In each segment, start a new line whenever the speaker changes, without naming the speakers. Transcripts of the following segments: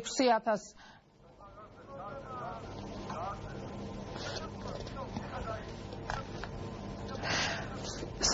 6,000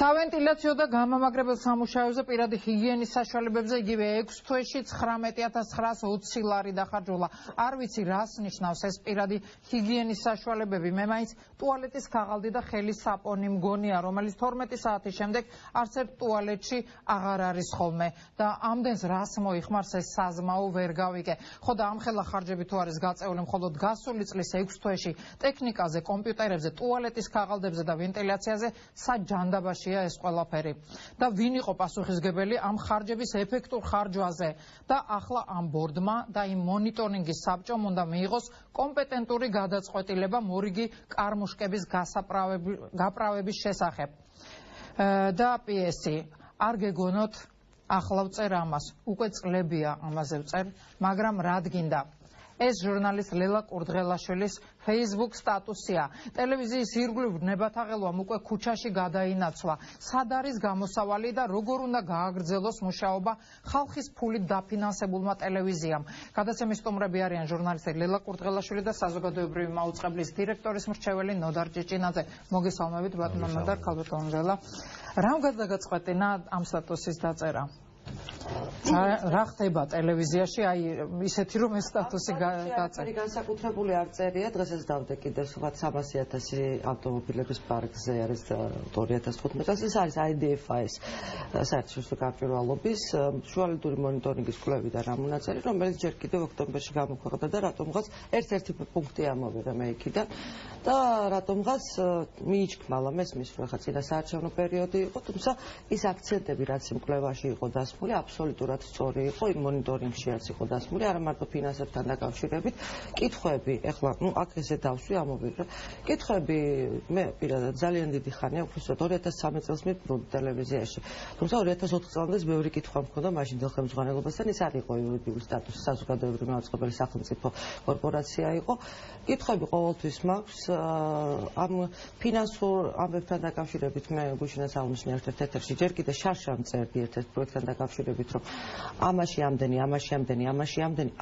სავენტილაციო და გამამაგრებელ სამუშაოებზე პირადი ჰიგიენის საშუალებებზე იგივე 6 თვეში 19,920 ლარი დახარჯულა. არ ვიცი რას ნიშნავს ეს პირადი ჰიგიენის საშუალებები. მე მაინც ტუალეტის ქაღალდი და ხელის საპონი მგონია, რომელიც 12 საათის შემდეგ არც ერთ ტუალეტში აღარ არის ხოლმე და ამდენს რას მოიხმარს ეს საზმაო ვერ გავიგე. ხო და ამხელა ხარჯები თუ არის გაწეული მხოლოდ გასული წლის 6 თვეში ტექნიკაზე, კომპიუტერებზე, ტუალეტის ქაღალდებზე და ვენტილაციაზე საჯანდაბაში ეს ყველაფერი და ვინ იყო პასუხისმგებელი ამ ხარჯების ეფექტურ ხარჯვაზე და ახლა ამ ბორდმა და იმ მონიტორინგის საბჭომ უნდა მიიღოს კომპეტენტური გადაწყვეტილება მორიგი კარმუშკების გაპრავების შესახებ და PS-ი არ გეგონოთ ახლა ვწერ ამას უკვე წლებია ამაზე ვწერ მაგრამ რად გინდა ეს ჟურნალისტ ლელა კურდღელაშვილის Facebook სტატუსია. ტელევიზიის ირგვლივ ნებათაღელვამ უკვე ქუჩაში გადაინაცვლა. სად არის გამოსავალი და როგორ უნდა გააგრძელოს მუშაობა ხალხის ფულით დაფინანსებულმა ტელევიზიამ. გადაცემის სტუმრები არიან ჟურნალისტი ლელა კურდღელაშვილი და საზოგადოებრივი მაუწყებლის დირექტორის მრჩეველი ნოდარ ჭიჭინაძე. მოგესალმებით ბატონო ნოდარ, ქალბატონო ლელა. რამ გადაგაწყვეტინა ამ სტატუსის დაწერა? რა ხდება ტელევიზიაში აი ისეთი რომ ეს სტატუსი დაწერა
განსაკუთრებული არ წერია დღესაც დავდე კიდევ სხვა 300,000 ავტომობილების პარკზე არის 2015 წელს ეს არის IDFIS საერთაშორისო გამჭვირვალობის შუალედური მონიტორინგის კვლევიდან ამონაწილი რომელიც ჯერ კიდევ ოქტომბერში გამოქვეყნდა და რატომღაც ერთ-ერთი პუნქტი ამოვიღე მე იქიდან და რატომღაც მიიჩქმალა მესმის რომ ხა წინა საარჩევნო პერიოდი იყო თუმცა ის აქცენტები რაც იმ კვლევაში იყო დასმული აბსოლუტურად სწორი იყო იმ მონიტორინგში რაც იყო დასმული არა მარტო ფინანსებთან დაკავშირებით კითხვები ეხლა აქ ესე დავსვი ამოვიღე კითხვები მე პირადად ძალიან დიდი ხანია უბრალოდ 2013 წელს მივბრუნდი ტელევიზიაში თუმცა 2004 წლამდე ბევრი კითხვა მქონდა მაშინდელ ხელმძღვანელობასთან ის არ იყო იურიდიული სტატუსი საზოგადოებრივი მაუწყებელი სახელმწიფო კორპორაცია იყო კითხვები ყოველთვის მაქვს ამ ფინანსურ ამბებთან დაკავშირებით მე გუშინაც აღმოჩნდა ერთ-ერთ ეთერში ჯერ კიდე შარშან წერდი ერთ-ერთ პროექტთან დაკავშირებით რომ ამაში ამდენი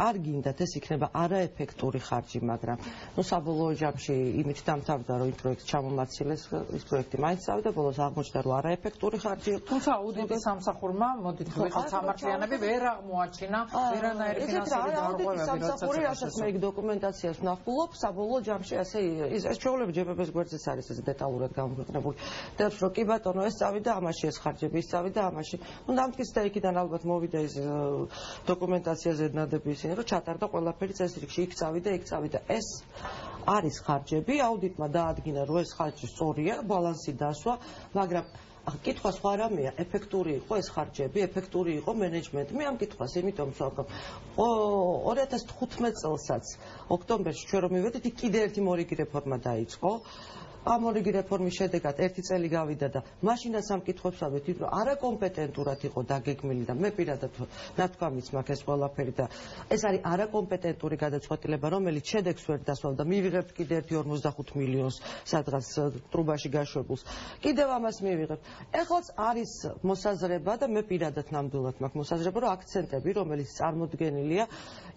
არ გინდათ ეს იქნება არაეფექტური ხარჯი მაგრამ ნუ საბოლოო ჯამში იმით დამთავრდა რომ იმ პროექტს ჩამომაცილეს ის პროექტი მაინც წავიდა ბოლოს აღმოჩნდა რომ არაეფექტური ხარჯი იყო
თუმცა აუდიტის სამსახურმა მოდით ვიყავ სამართლიანები ვერ აღმოაჩინა ვერანაირი ფინანსური დარღვევები
სამსახური რასაც მე იქ დოკუმენტაციას ვნახულობ საბოლოო ჯამში ასე ეს ჩვეულებრივ ჯებების გვერდზეც არის ეს დეტალურად გამოქვეყნებული და რომ კი ბატონო ეს წავიდა ამაში ეს ხარჯები ის წავიდა ამაში ნუ დამტკიცდა იქიდან ალბათ მოვიდა ეს დოკუმენტაცია ზედნადები ისინი რომ ჩატარდა ყველაფერი წესრიგში იქ წავიდა ეს არის ხარჯები აუდიტმა დაადგინა რომ ეს ხარჯი სწორია ბალანსი დასვა მაგრამ კითხვა სხვა რამეა ეფექტური იყო ეს ხარჯები ეფექტური იყო მენეჯმენტი მე ამ კითხვას იმიტომ ვსვამქობ 2015 წელსაც ოქტომბერში ჩვენ რომ მივედით კიდე ერთი მორიგი რეფორმა დაიწყო ამ მორიგი რეფორმის შედეგად ერთი წელი გავიდა და მაშინაც ამ კითხვებს ავეცით რომ არაკომპეტენტურად იყო დაგეგმილი და მე პირადად ნათქვამიც მაქვს ეს ყველაფერი და ეს არის არაკომპეტენტური გადაწყვეტილება რომელიც შედეგს ვერ დასვავდა მივიღებთ კიდე ერთი 45 მილიონს სადღაც ტრუბაში გაშვებულს კიდევ ამას მივიღებთ ეხლაც არის მოსაზრება და მე პირადად ნამდვილად მაქვს მოსაზრება რომ აქცენტები რომელიც წარმოდგენილია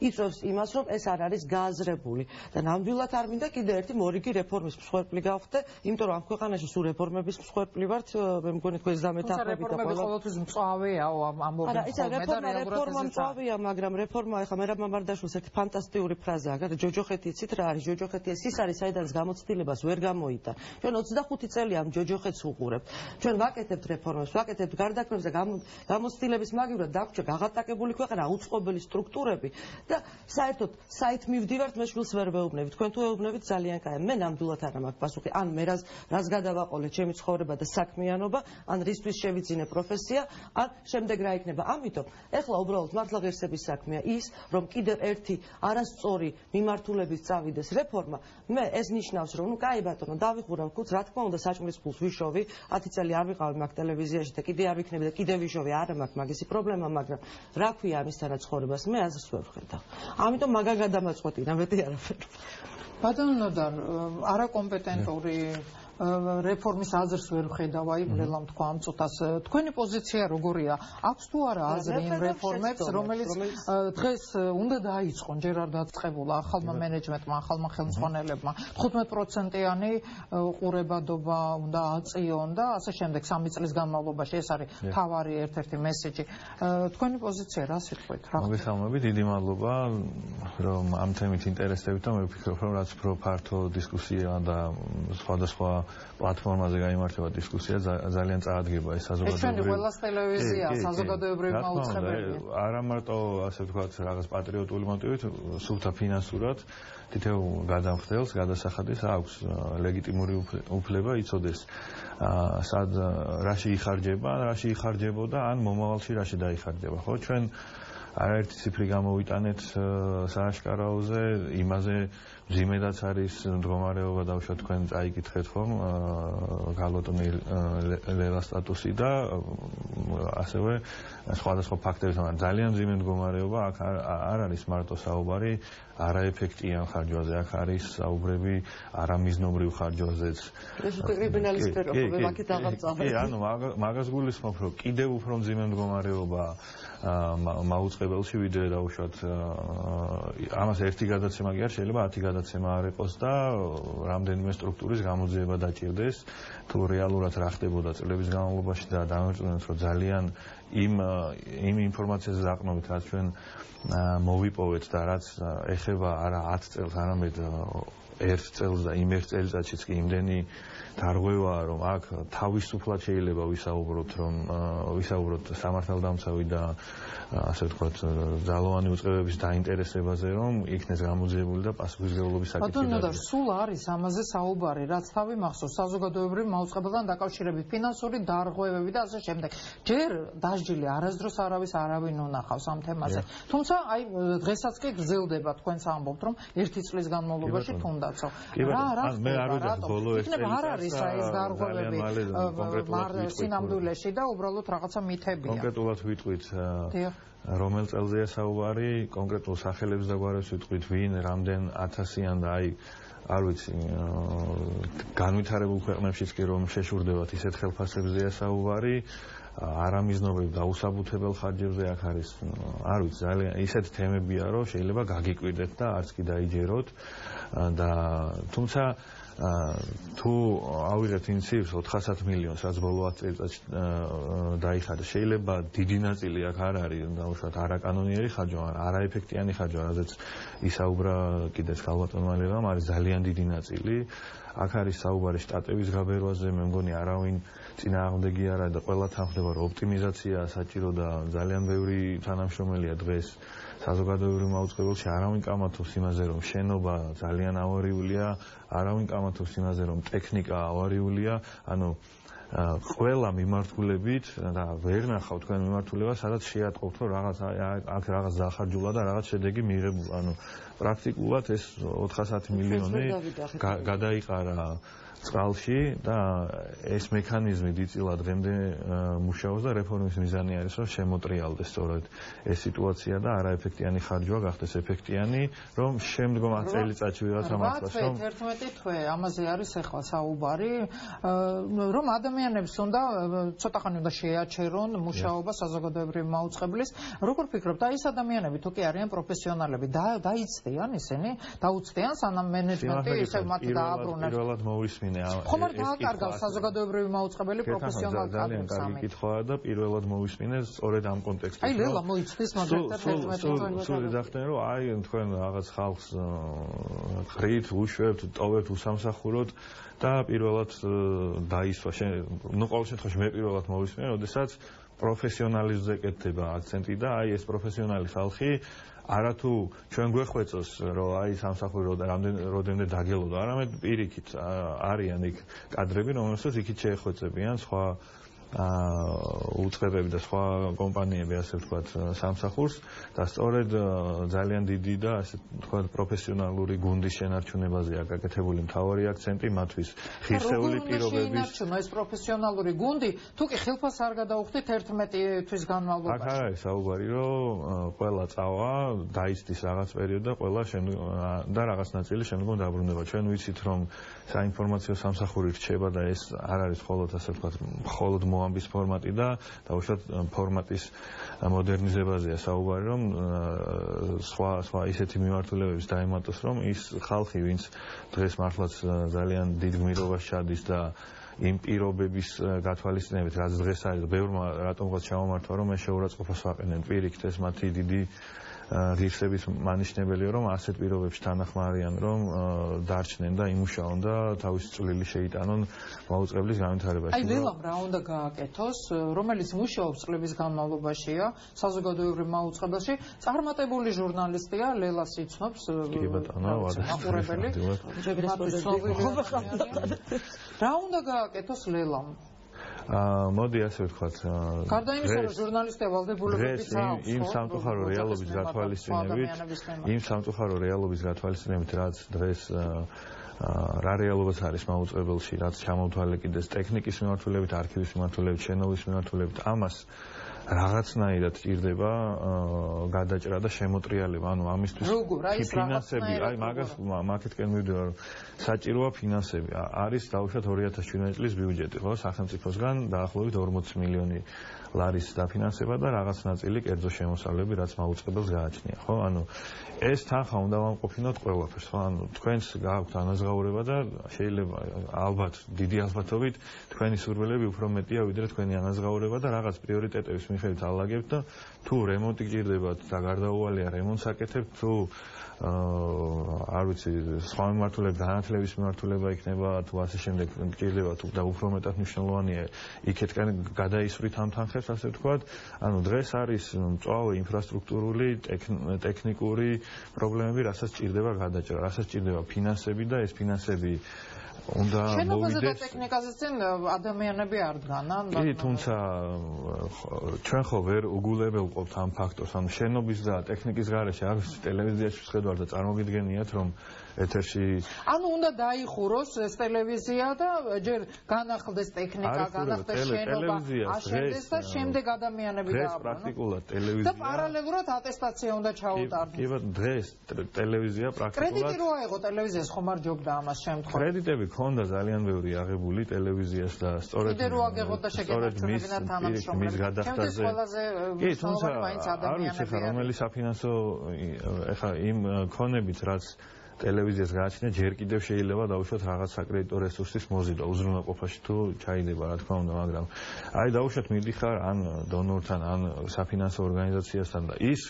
იწვევს იმას რომ ეს არ არის გააზრებული და ნამდვილად არ მინდა კიდე ერთი მორიგი რეფორმის მსხვერპლი გავხდე იმიტომ რომ ამ ქვეყანაში სულ რეფორმების მსხვერპლი ვართ მე მგონი თქვენს დამეთანხმებით და
ყველა ყოველთვის მწვავეაო ამ
რეფორმა მწვავეა მაგრამ რეფორმა ეხლა მე მამარდაშვილს ერთი ფანტასტიკური ფრაზა აქვს ჯოჯოხეთი იცით რა არის ჯოჯოხეთი ის არის საიდანაც გამოცდილებას ვერ გამოიტან ჩვენ 25 წელი ამ ჯოჯოხეთს უყურებთ ჩვენ ვაკეთებთ რეფორმებს ვაკეთებთ გარდაქმნებს და გამოცდილების მაგივრად დაგვჭირდა გაღატაკებული ქვეყანა უწყობელი სტრუქტურები და საერთოდ საით მივდივართ მე შვილს ვერ ვეუბნები თქვენ თუ ეუბნებით ძალიან კაი მე ნამდვილად არ მაქვს პასუხი ან მე რას გადავაყოლე ჩემი ცხოვრება და საქმიანობა ან რისთვის შევიძინე პროფესია ან შემდეგ რა იქნება ამიტომ ეხლა უბრალოდ მართლა ღირსების საქმეა ის რომ კიდევ ერთი არასწორი მიმართულებით წავიდეს რეფორმა მე ეს ნიშნავს რომ ნუ კაი ბატონო დავიხურავ ქუც რა თქმა უნდა საჭმლის ფულს ვიშოვი 10 წელი არ ვიყავი მაგ ტელევიზიაში და კიდე არ ვიქნები და კიდე ვიშოვი არა მაქვს მაგისი პრობლემა მაგრამ რა ქვია ამისთანა ცხოვრებას მე აზრს ვერ ვხედავ ამიტომ მაგა გადამაწყვეტინა მეტი არაფერი
ბატონო ნოდარ არაკომპეტენტური რეფორმის აზრს ვერ ვხედავ, აი ველამ თქვა ამ წუთას. თქვენი პოზიცია როგორია? აქვს თუ არა აზრი იმ რეფორმებს, რომელიც დღეს უნდა დაიწყონ, ჯერ არ დაწყებულა ახალმა მენეჯმენტმა, ახალმა ხელმძღვანელებმა. 15%-იანი ყურებადობა უნდა აწიონ და ასე შემდეგ 3 წლის განმავლობაში. ეს არის თავარი ერთ-ერთი მესეჯი. თქვენი პოზიცია რა სიტყვით?
მოგესალმები, დიდი მადლობა, რომ ამ თემით ინტერესდებით და მე ვფიქრობ, რომ რაც უფრო ფართო დისკუსია და სხვადასხვა პლატფორმაზე გამართება დისკუსია ძალიან წაადგება ეს საზოგადოებრივი. ეს ჩვენი ყველას ტელევიზია, საზოგადოებრივი მაუწყებელი. არა მარტო ასე ვთქვათ, რაღაც პატრიოტული მოტივით, სულთა ფინანსურად თითოეულ გადამხდელს, გადასახადეს აქვს ლეგიტიმური უფლება იცოდეს სად რაში იხარჯება, რაში იხარჯებოდა, ან მომავალში რაში დაიხარჯება. ხო, ჩვენ არაერთი ციფრი გამოვიტანეთ სააშკარაოზე, იმაზე მძიმედაც არის მდგომარეობა და უშუალოდ თქვენ წაიკითხეთ ხომ გალოტონი ლელა სტატუსი და ასევე სხვადასხვა ფაქტები, მაგრამ ძალიან მძიმე მდგომარეობა აქ არ არის მარტო საუბარი არაეფექტიან ხარჯვაზე, აქ არის საუბრები არამიზნობრივ ხარჯვაზეც.
ეს უკვე კრიმინალის სფეროა, მაგით აღწავე.
კი, ანუ მაგას გულისხმობ, რომ კიდევ უფრო მძიმე მდგომარეობა მაუწყებელში ვიდრე დაუშვათ ამას ერთი გადაცემა კი არ შეიძლება 10 გადაცემა არ ეყოს და რამდენიმე სტრუქტურის გამოძიება დაჭირდეს თუ რეალურად რა ხდებოდა წლების განმავლობაში და დამეწონოთ რომ ძალიან იმ ინფორმაციაზე დაყნობით რაც ჩვენ მოვიპოვეთ და რაც ეხება არა 10 წელს არამედ 1 წელს და იმ 1 წელიწადშიც კი იმდენი დარღვევაა რომ აქ თავისუფლად შეიძლება ვისაუბროთ სამართალდამცავი და ასე ვთქვათ ძალოვანი უწყებების დაინტერესებაზე რომ იქნეს გამოძიებული და პასუხისმგებლობის საკითხი.
ბატონო, სულ არის ამაზე საუბარი, რაც თავი მახსოვს საზოგადოებრივ მაუწყებელთან დაკავშირებით, ფინანსური დარღვევები და ასე შემდეგ. ჯერ დასჯილი არასდროს არავინ უნახავს ამ თემაზე. თუმცა აი დღესაც კი გრძელდება თქვენს ამბობთ რომ 1 წლის განმავლობაში თუნდაცო. რა
მე არ ვიძახ ბოლო ეს
არის ეს დარღვევები სინამდვილეში და უბრალოდ რაღაცა მითებია.
კონკრეტულად ვიტყვით რომელ წელზეა საუბარი, კონკრეტულ სახელებს და გვარებს ვიტყვით, ვინ, რამდენ ათასიან და აი არ ვიცი, განვითარებულ ქვეყნებშიც კი რომ შეშურდებათ ისეთ ხელფასებზეა საუბარი, არამიზნობრივ და უსაბუთებელ ხარჯებზე აქ არის, არ ვიცი, ძალიან ისეთ თემებია, რომ შეიძლება გაგიკვირდეთ და არც კი დაიჯეროთ და თუმცა თუ ავიღეთ იმ ციფრს 400 მილიონს, რაც ბოლო 10 წელიწადში დაიხარჯა, შეიძლება დიდი ნაწილი აქ არ არის, დაუშვათ არაკანონიერი ხარჯვა, არაეფექტიანი ხარჯვა, რაზეც ისაუბრა კიდეც გალბატონმა ლევამ, არის ძალიან დიდი ნაწილი. აქ არის საუბარი შტატების გაბერვაზე, მე მგონი არავინ წინააღმდეგი არა და ყველა თანხმდება, რომ ოპტიმიზაციაა საჭირო და ძალიან ბევრი თანამშრომელია დღეს საზოგადოებრივ მაუწყებელში არავინ კამათობს იმაზე, რომ შენობა ძალიან ავარიულია, არავინ კამათობს იმაზე, რომ ტექნიკა ავარიულია, ანუ ყველა მიმართულებით და ვერ ნახავ თქვენ მიმართულებას, სადაც შეატყობთ, რომ რაღაც აქ რაღაც დახარჯულა და რაღაც შედეგი მიღებულა. ანუ პრაქტიკულად ეს 410 მილიონი გადაიყარა წყალში და ეს მექანიზმი დიდწილად დღემდე მუშაობს და რეფორმის მიზანი არის რომ შემოტრიალდეს სწორედ ეს სიტუაცია და არაეფექტიანი ხარჯვა გახდეს ეფექტიანი, რომ შემდგომ 10 წელიწადში ვიღაცა მართლაც რომ
11 თვე ამაზე არის ახლა საუბარი, რომ ადამიანებს უნდა ცოტა ხანი უნდა შეაჩერონ მუშაობა საზოგადოებრივ მაუწყებლის. როგორ ფიქრობთ, აი ეს ადამიანები თუ კი არიან პროფესიონალები, დაიცდიან ისინი, დაუცდიან სანამ მენეჯმენტი ისევ მათ დააბრუნებს.
პირველად მოვისმინე
ხომ არ გააკარგავს საზოგადოებრივი მაუწყებელი პროფესიონალ
ძალიან კარგი კითხვაა და პირველად მოვისმინე სწორედ ამ კონტექსტში.
აი ლელა მოიცდის მაგალითად
სულ დახტენ რომ აი თქვენ რაღაც ხალხს ხრით, უშვებთ, ტოვებთ, უსამსახუროთ და პირველად დაისვა. ნუ ყოველ შემთხვევაში მე პირველად მოვისმინე, როდესაც პროფესიონალიზმზე კეთდება აქცენტი და აი ეს პროფესიონალი ხალხი არათუ ჩვენ გვეხვეწოს რომ აი სამსახური რამდენიმე დაგელოდა, არამედ პირიქით არიან იქ კადრები, რომელსაც იქით შეეხვეწებიან სხვა უწყებები და სხვა კომპანიები ასე ვთქვათ სამსახურს და სწორედ ძალიან დიდი და ასე ვთქვათ პროფესიონალური გუნდის შენარჩუნებაზეა გაკეთებული მთავარი აქცენტი მათთვის ღირსეული პირობების
ეს პროფესიონალური გუნდი თუ კი ხელფას არ გადაუხდით 11 თვის განმავლობაში
აქ არ არის საუბარი რომ ყველა წავა დაიცდის რაღაც პერიოდი და ყველა და რაღაც ნაწილი შემდგომ დაბრუნება ჩვენ ვიცით რომ საინფორმაციო სამსახური რჩება და ეს არ არის მხოლოდ ასე ვთქვათ მხოლოდ მოამბის ფორმატი და დაუშვათ ფორმატის მოდერნიზებაზეა საუბარი რომ სხვა ისეთი მიმართულებების დაემატოს რომ ის ხალხი ვინც დღეს მართლაც ძალიან დიდ გმირობას ჩადის და იმ პირობების გათვალისწინებით რაც დღეს არის ბევრმა რატომღაც ჩამომართვა რომ ეს შეურაცხყოფას ვაყენեն პირიქით ეს მათი დიდი ღირსების მანიშნებელია რომ ასეთ პირობებში თანახმარიან რომ დარჩნენ და იმუშაონ და თავისი წვლილი შეიტანონ მაუწყებლის განვითარებაში.
აი ლელამ რა უნდა გააკეთოს, რომელიც მუშაობს წლების განმავლობაშია საზოგადოებრივ მაუწყებელში, წარმატებული ჟურნალისტია, ლელას იცნობს.
კი ბატონო,
მაყურებელი. რა უნდა გააკეთოს ლელამ?
მოდი ასე ვთქვათ
გარდა იმისა რომ ჟურნალისტია ვალდებულებებიც აქვს
იმ სამწუხარო რეალობის გათვალისწინებით რაც დღეს რა რეალობაც არის მაუწყებელში რაც ჩამოთვალე კიდეს ტექნიკის მიმართულებით არქივის მიმართულებით შენობის მიმართულებით ამას რაღაცნაირად ჭირდება გადაჭრა და შემოტრიალება ანუ ამისთვის ფინანსები აი მაგეთკენ მივდივარ რომ საჭიროა ფინანსები არის დაუშვათ 2017 წლის ბიუჯეტი ხო სახელმწიფოსგან დაახლოებით 40 მილიონი ლარის დაფინანსება და რაღაც ნაწილი კერძო შემოსავლები რაც მაუწყებელს გააჩნია ხო ანუ ეს თანხა უნდა ვამყოფინოთ ყველაფერს ხო ანუ თქვენს გააქვთ ანაზღაურება და შეიძლება ალბათ დიდი ალბათობით თქვენი სურვილები უფრო მეტია ვიდრე თქვენი ანაზღაურება და რაღაც პრიორიტეტების მიხედვით ალაგებთ და თუ რემონტი გჭირდებათ და გარდაუვალია რემონტს აკეთებთ თუ არ ვიცი სხვა მიმართულებით განათლების მიმართულება იქნება თუ ასე შემდეგ გჭირდება თუ და უფრო მეტად მნიშვნელოვანია იქეთკენ გადაისვრით ამ თანხებს ასე ვთქვათ ანუ დღეს არის მწვავე ინფრასტრუქტურული ტექნიკური პრობლემები რასაც ჭირდება გადაჭრა რასაც ჭირდება ფინანსები და ეს ფინანსები უნდა
შენობაზე და ტექნიკაზე წინ ადამიანები არ დგანან
კი თუმცა ჩვენ ხო ვერ უგულებელყოფთ ამ ფაქტორს ანუ შენობის და ტექნიკის გარეშე არის ტელევიზიაში ვხედავთ და წარმოგიდგენიათ რომ ეთერში
ანუ უნდა დაიხუროს ეს ტელევიზია და ჯერ განახლდეს ტექნიკა განახლდეს შენობა აშენდეს და შემდეგ ადამიანები
დააბრუნონ პრაქტიკულად ტელევიზია
და პარალელურად ატესტაცია უნდა ჩაუტარდეს
კი ბატონო დღეს ტელევიზია პრაქტიკულად
კრედიტი რო აიღო ტელევიზიას ხომ არ ჯობდა ამას შემთხვევაში
კრედიტები ქონდა ძალიან ბევრი აღებული ტელევიზიას და სწორედ მის გადახდაზე კი თუმცა არ ვიცი ხა რომელი საფინანსო ეხა იმ ქონებით რაც ტელევიზიას გააჩნია ჯერ კიდევ შეიძლება დაუშვათ რაღაც საკრედიტო რესურსის მოზიდვა უზრუნველყოფაში თუ ჩაიდება რა თქმა უნდა მაგრამ აი დაუშვათ მიდიხარ ან დონორთან ან საფინანსო ორგანიზაციასთან და ის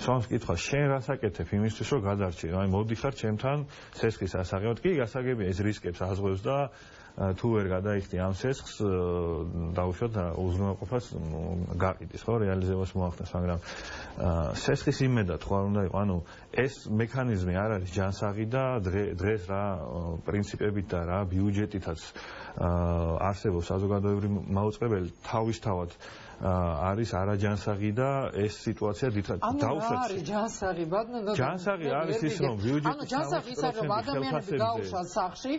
სვამს კითხვა შენ რას აკეთებ იმისთვის რომ გადარჩი აი მოდიხარ ჩემთან სესხის ასაღებად კი გასაგებია ეს რისკებს აზღვევს და თუ ვერ გადაიხდი ამ სესხს დაუშვათ უზრუნველყოფას გაყიდის ხო რეალიზებას მოახდენს მაგრამ სესხის იმედად ხო არ უნდა იყო ანუ ეს მექანიზმი არ არის ჯანსაღი და დღეს რა პრინციპებით და რა ბიუჯეტითაც არსებობს საზოგადოებრივი მაუწყებელი თავისთავად არის არაჯანსაღი და ეს სიტუაცია
დაუშვათ არის ჯანსაღი ბატონო
ჯანსაღი არის ის რომ ბიუჯეტი
ანუ ჯანსაღი ის არის რომ ადამიანები გაუშვათ სახლში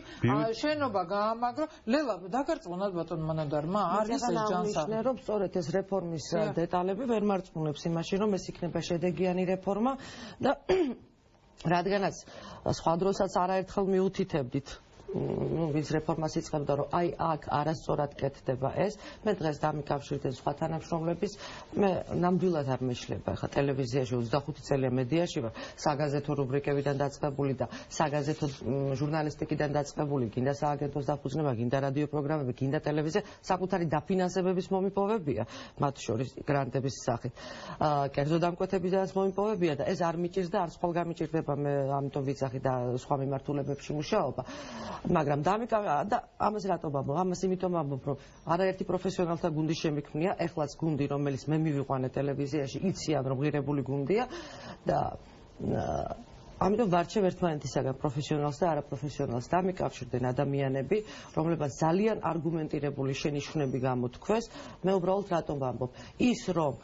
შენობა გაამაგრო ლელა დაგარწმუნოთ ბატონო მანადარმა არის ეს ჯანსაღი
რომ სწორედ ეს რეფორმის დეტალები ვერ მარწმუნებს იმაში რომ ეს იქნება შედეგიანი რეფორმა და რადგანაც სხვა დროსაც არაერთხელ მიუთითებდით ვინც რეფორმას იწყებდა რომ აი აქ არასწორად კეთდება ეს მე დღეს დამიკავშირდე სხვა თანამშრომლების მე ნამდვილად არ მეშლება ხა ტელევიზიაში 25 წელია მედიაში ვარ საგაზეთო რუბრიკებიდან დაწყებული და საგაზეთო ჟურნალისტიკიდან დაწყებული გინდა სააგენტოს დაფუძნება გინდა რადიო პროგრამები გინდა ტელევიზია საკუთარი დაფინანსებების მომიპოვებია მათ შორის გრანტების სახით კერძო დამკვეთებიდანაც მომიპოვებია და ეს არ მიჭირს და არც ხოლ გამიჭირდება მე ამიტომ ვიცახი და სხვა მიმართულებებში მუშაობა მაგრამ და ამას რატომ ამბობ? ამას იმიტომ ამბობ, რომ არაერთი პროფესიონალთა გუნდის შემიქმნია, ეხლაც გუნდი, რომელიც მე მივიყვანე ტელევიზიაში, იციან, რომ ღირებული გუნდია და ამიტომ ვარჩევ ერთმანეთისაგან პროფესიონალს და არაპროფესიონალს. დამიკავშირდნენ ადამიანები, რომლებსაც ძალიან არგუმენტირებული შენიშვნები გამოთქვეს. მე უბრალოდ რატომ ვამბობ? ის რომ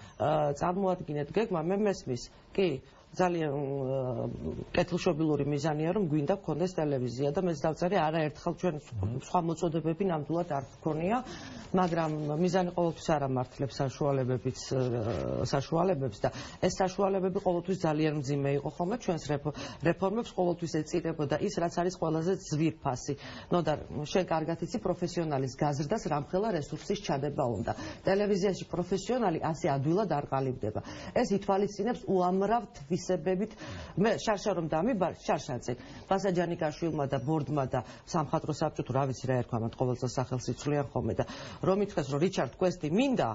წარმოადგინეთ გეგმა, მე მესმის, კი, ძალიან კეთილშობილური მიზანია, რომ გვინდა გქონდეს ტელევიზია და მეც დავწერე არაერთხელ ჩვენ სხვა მოწოდებები ნამდვილად არ გქონია, მაგრამ მიზანი ყოველთვის არ ამართლებს საშუალებებს და ეს საშუალებები ყოველთვის ძალიან მძიმე იყო ხოლმე ჩვენს რეფორმებს ყოველთვის ეწირებოდა ის, რაც არის ყველაზე ძვირფასი. ნოდარ, შენ კარგად იცი პროფესიონალის გაზრდას რამხელა რესურსის ჩადება უნდა. ტელევიზიაში პროფესიონალი ასე ადვილად არ ყალიბდება. ეს ითვალისწინებს უამრავ თვისებებით. მე შარშა რომ დამიბარ, შარშაძე, ბასაჯანიკაშვილმა და ბორდმა და სამხატვრო საბჭო თუ რა ვიცი რა ერქვა მათ ყოველწელს სახელს იცვლიან ხოლმე და რომ ითქვეს რომ რიჩარდ კვესტი მინდა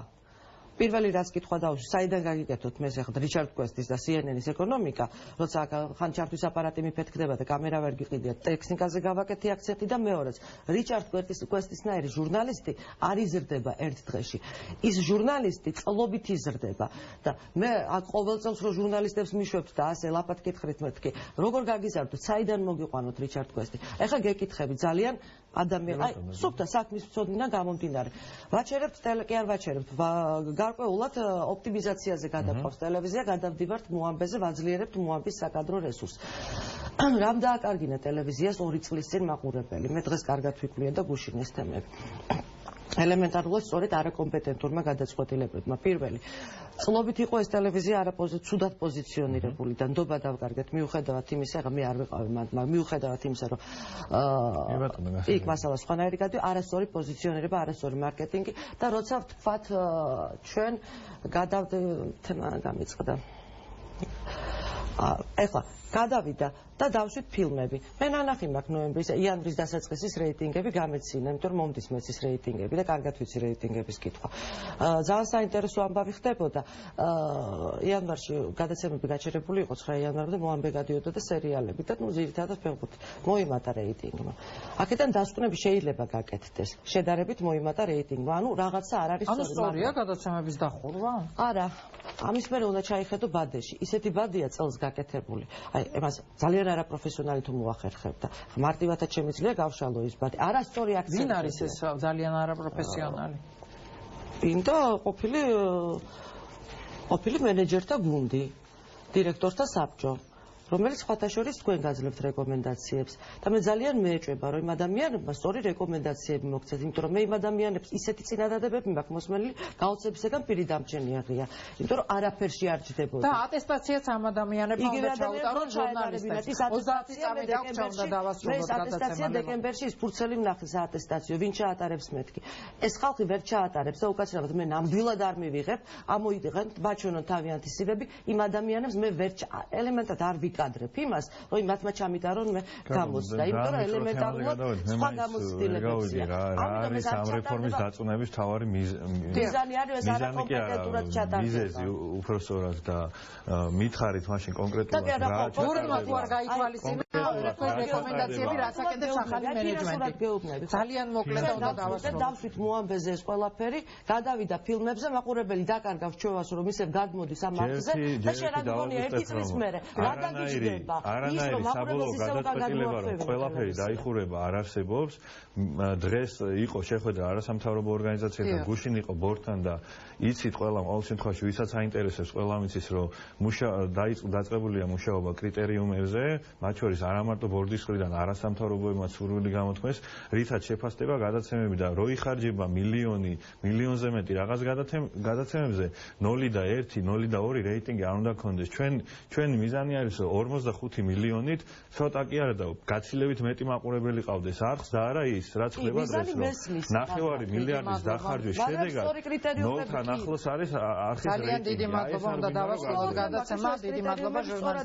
პირველი რაც კითხვა დავუშვი, საიდან გაგიკეთოთ მე ახლა რიჩარდ კვესტის და CNN-ის ეკონომიკა, როცა ხან ჩართვის აპარატი მიფეთქდება და კამერა ვერ გიყიდიათ, ტექნიკაზე გავაკეთე აქცენტი და მეორეც, რიჩარდ კვესტისნაირი ჟურნალისტი არ იზრდება ერთ დღეში. ის ჟურნალისტი წლობით იზრდება და მე აქ ყოველწელს რო ჟურნალისტებს მიშვებთ და ასე ლაპად კითხეთ მეთქი, როგორ გაგიზარდოთ, საიდან მოგიყვანოთ რიჩარდ კვესტი? ეხლა გეკითხები ძალიან აი, სუფთა საქმის მცოდნიდან გამომდინარე. ვაჩერებთ კი არ ვაჩერებთ. გარკვეულად ოპტიმიზაციაზე გადაყავს ტელევიზია, გადავდივართ მოამბეზე, ვაძლიერებთ მოამბის საკადრო რესურსს. რამ დააკარგინა ტელევიზიას 2 წლის წინ მაყურებელი? მე დღეს კარგად ვიკვლიე და გუშინეს თემები. ელემენტარულად სწორედ არაკომპეტენტურმა გადაწყვეტილებებმა. პირველი, წლობით იყო ეს ტელევიზია ცუდად პოზიციონირებული და ნდობა დავკარგეთ მიუხედავად იმისა, რომ მე არ ვიყავი მათ, მაგრამ მიუხედავად იმისა, რომ იქ მასალა სხვანაირი გადავიდა, არასწორი პოზიციონირება, არასწორი მარკეტინგი და როცა ვთქვათ ჩვენ გამიწყდა. ეხლა გადავიდა და დავშვით ფილმები. მე ნანახი მაქვს ნოემბრის, იანვრის დასაწყისის რეიტინგები გამეცინა, იმიტომ რომ მომდის მეც ის რეიტინგები და კარგად ვიცი რეიტინგების კითხვა. ძალიან საინტერესო ამბავი ხდებოდა. იანვარში გადაცემები გაჩერებული იყო 9 იანვარამდე, მოამბე გადიოდა და სერიალები და ძირითადად ფეხბურთი მოიმატა რეიტინგმა. აქედან დასკვნები შეიძლება გაკეთდეს. შედარებით მოიმატა რეიტინგმა. ანუ რაღაცა არ არის
სწორი. ანუ სწორია გადაცემების დახურვა?
არა. ამის მერე უნდა ჩაიხედო ბადეში. ისეთი ბადეა წელს გაკეთებული. აი, εμას ძალიან არაპროფესიონალი თუ მოახერხებდა. მარტივადაც შემიძლია გავშალო ის ბადე. არასწორი აქცენტი.
ვინ არის ეს ძალიან არაპროფესიონალი?
ინდა ყოფილი მენეჯერთა გუნდი, დირექტორთა საბჭო, რომელიც სხვათა შორის თქვენ გაძლევთ რეკომენდაციებს და მე ძალიან მეეჭვება რომ იმ ადამიანებმა სწორი რეკომენდაციები მოგცეთ, იმიტომ რომ მე იმ ადამიანებს ისეთი წინადადებები მაქვს მოსმენილი, გაოცებისგან პირი დამჩენია ღია, იმიტომ რომ არაფერში არ ჯდებოდა.
და ატესტაციაც ამ ადამიანებმა უნდა ჩაუტარონ ჟურნალისტებს. 30 წამი დაგჭა უნდა დავასრულოთ გადაცემა.
ატესტაცია დეკემბერში ის ფურცელი ვნახეს ატესტაციო, ვინ ჩაატარებს მეთქი. ეს ხალხი ვერ ჩაატარებს და უკაცრავად მე ნამდვილად არ მივიღებ, ამოიდგენთ ბაჩონო თავიანთი სივები, იმ ადამიანებს მე ვერ ელემენტად არ ვიკადრებ იმას, რომ მათმა ჩამიტარონ მე გამოსდა, იმიტომ რომ ელემენტარულად სხვა გამოცდილებებია.
არის ამ რეფორმის დაწუნების მთავარი
მიზანი არის ეს არაკომპეტენტურად ჩატარება.
მიზეზი უпростоრად და მითხარით მაშინ კონკრეტულად რა
ჯურმა თუ არ გაითვალისწინა რეკომენდაციები რაც აკეთებს ახალი მენეჯმენტი. ძალიან მოკლედ უნდა დავასრულოთ.
დავშვით მოამბეზე ეს ყველაფერი, გადავიდა ფილმებზე, მაყურებელი დაკარგავს ჩვევას, რომ ისევ გადმოდის ამ აქტზე და შენ რა გქონია 1 წლის მერე. რა დაგიჯდება?
არანაირი საბოლოო გადაწყვეტილება, რომ ყველაფერი დაიხურება, არ არსებობს. დღეს იყო შეხვედრა არასამთავრობო ორგანიზაციებთან, გუშინ იყო ბორთან და იცით ყველა ყოველ შემთხვევაში ვისაც აინტერესებს, ყველამ იცის, რომ დაწყებულია მუშაობა კრიტერიუმებზე, მათ შორის არა მარტო ბორდის მხრიდან არასამთავრობოებმა სურვილი გამოთქმეს, რითაც შეფასდება გადაცემები და რო იხარჯება მილიონზე მეტი რაღაც გადაცემებზე 0 და 1, 0 და 2 რეიტინგი არ უნდა გქონდეს. ჩვენი მიზანი არის 45 მილიონით, ცოტა კი არა და გაცილებით მეტი მაყურებელი ყავდეს. არხს და არა ის, რაც ხდება დღეს, რომ 9 მილიარდის დახარჯვის შედეგად 0-თან ახლოს არის არხის რეიტინგი.
ძალიან დიდი მადლობა, უნდა დავასრულოთ გადაცემა. დიდი მადლობა ჟურნალისტ